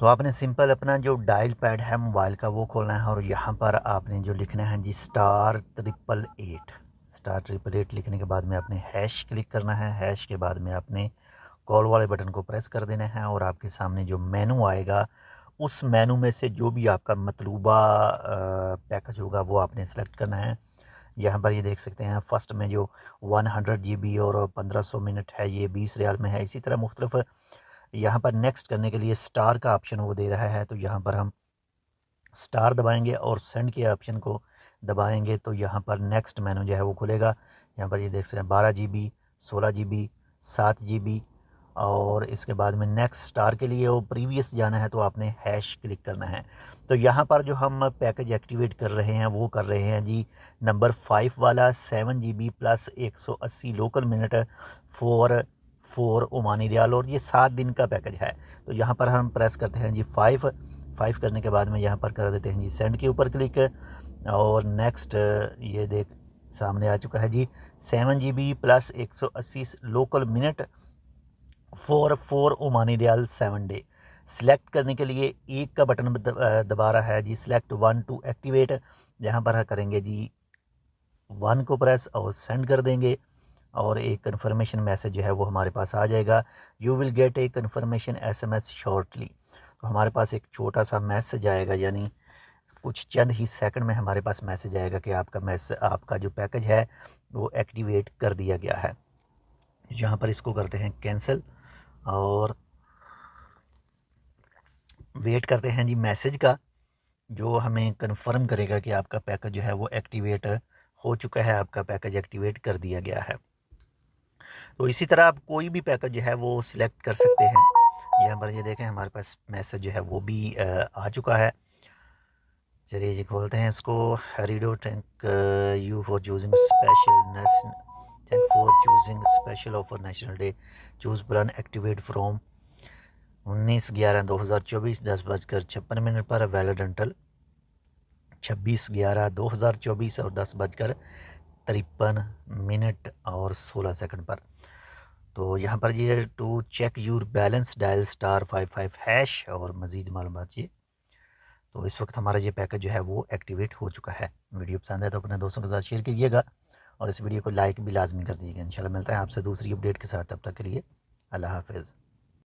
तो आपने सिंपल अपना जो डायल पैड है मोबाइल का वो खोलना है और यहाँ पर आपने जो लिखना है जी *888 *888 लिखने के बाद में आपने हैश क्लिक करना है। हैश के बाद में आपने कॉल वाले बटन को प्रेस कर देना है और आपके सामने जो मेनू आएगा उस मेनू में से जो भी आपका मतलूबा पैकेज होगा वो आपने सेलेक्ट करना है। यहाँ पर ये देख सकते हैं फर्स्ट में जो 100 GB और 1500 मिनट है ये 20 रियाल में है। इसी तरह मुख्तलिफ यहाँ पर नेक्स्ट करने के लिए स्टार का ऑप्शन वो दे रहा है, तो यहाँ पर हम स्टार दबाएंगे और सेंड के ऑप्शन को दबाएंगे तो यहाँ पर नेक्स्ट मेनू जो है वो खुलेगा। यहाँ पर ये देख सकते हैं 12 GB, 16 GB, 7 GB और इसके बाद में नेक्स्ट स्टार के लिए वो प्रीवियस जाना है तो आपने हैश क्लिक करना है। तो यहाँ पर जो हम पैकेज एक्टिवेट कर रहे हैं वो कर रहे हैं जी नंबर 5 वाला 7 GB plus 180 local minute for Omani rial और ये 7 दिन का पैकेज है। तो यहाँ पर हम प्रेस करते हैं जी 5 करने के बाद में यहाँ पर कर देते हैं जी सेंड के ऊपर क्लिक और नेक्स्ट ये देख सामने आ चुका है जी 7 GB plus 180 local minute for Omani riyal 7 day. Select करने के लिए एक का बटन दबा रहा है जी सिलेक्ट 1 टू एक्टिवेट। यहाँ पर करेंगे जी 1 को प्रेस और सेंड कर देंगे और एक कन्फर्मेशन मैसेज जो है वो हमारे पास आ जाएगा। You will get a confirmation SMS shortly. तो हमारे पास एक छोटा सा मैसेज आएगा, यानी कुछ चंद ही सेकंड में हमारे पास मैसेज आएगा कि आपका जो पैकेज है वो एक्टिवेट कर दिया गया है। यहाँ पर इसको करते हैं कैंसिल और वेट करते हैं जी मैसेज का जो हमें कन्फर्म करेगा कि आपका पैकेज जो है वो एक्टिवेट हो चुका है, आपका पैकेज एक्टिवेट कर दिया गया है। तो इसी तरह आप कोई भी पैकेज जो है वो सिलेक्ट कर सकते हैं। यहाँ पर ये देखें हमारे पास मैसेज जो है वो भी आ चुका है। चलिए जी खोलते हैं इसको। Redo thank you for choosing special offer national day choose plan activate from 19/11/2024 10:56 पर वैलिड अंटल 26/11/2024 और 10:53 और 16 पर। तो यहाँ पर ये to check your balance dial *55# और मज़ीद मालूमात ये। तो इस वक्त हमारा ये पैकेज जो है वो एक्टिवेट हो चुका है। वीडियो पसंद है तो अपने दोस्तों के साथ शेयर कीजिएगा और इस वीडियो को लाइक भी लाजमी कर दीजिएगा। इंशाल्लाह मिलता है आपसे दूसरी अपडेट के साथ, तब तक के लिए अल्लाह हाफिज़।